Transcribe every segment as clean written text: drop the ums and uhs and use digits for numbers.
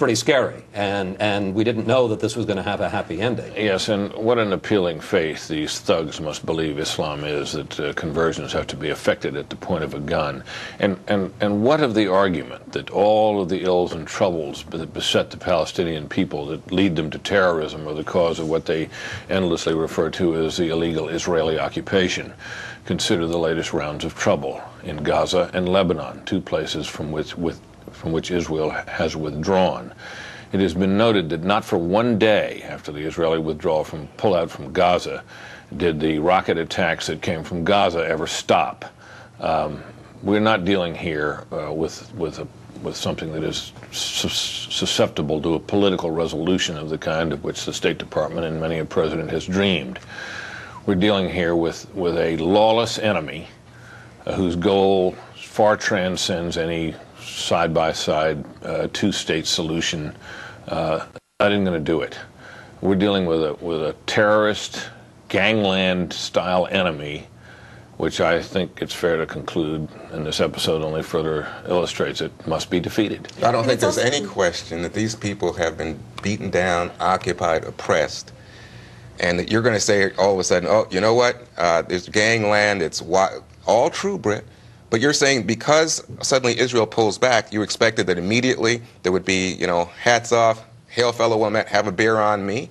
pretty scary, and we didn't know that this was going to have a happy ending. Yes, and what an appealing faith these thugs must believe Islam is, that conversions have to be effected at the point of a gun. And what of the argument that all of the ills and troubles that beset the Palestinian people, that lead them to terrorism, are the cause of what they endlessly refer to as the illegal Israeli occupation? Consider the latest rounds of trouble in Gaza and Lebanon, two places from which Israel has withdrawn. It has been noted that not for one day after the Israeli pullout from Gaza did the rocket attacks that came from Gaza ever stop. We're not dealing here with something that is susceptible to a political resolution of the kind of which the State Department and many a president has dreamed. We're dealing here with a lawless enemy whose goal far transcends any side-by-side two-state solution. Not even going to do it. We're dealing with a terrorist, gangland-style enemy, which I think it's fair to conclude, and this episode only further illustrates it, must be defeated. I don't think there's any question that these people have been beaten down, occupied, oppressed, and that you're going to say all of a sudden, oh, you know what, there's gangland, it's all true, Brit. But you're saying because suddenly Israel pulls back, you expected that immediately there would be, hats off, hail fellow woman, have a beer on me.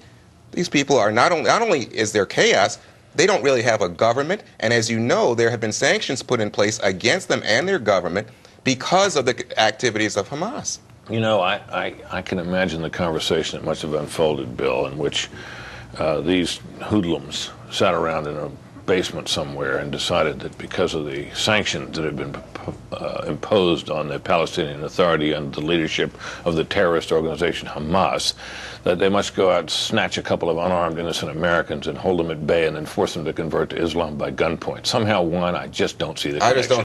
These people are not only is there chaos, they don't really have a government. And as you know, there have been sanctions put in place against them and their government because of the activities of Hamas. I can imagine the conversation that must have unfolded, Bill, in which these hoodlums sat around in a basement somewhere and decided that because of the sanctions that had been imposed on the Palestinian Authority under the leadership of the terrorist organization Hamas, that they must go out and snatch a couple of unarmed innocent Americans and hold them at bay and then force them to convert to Islam by gunpoint. Somehow, I just don't see the connection.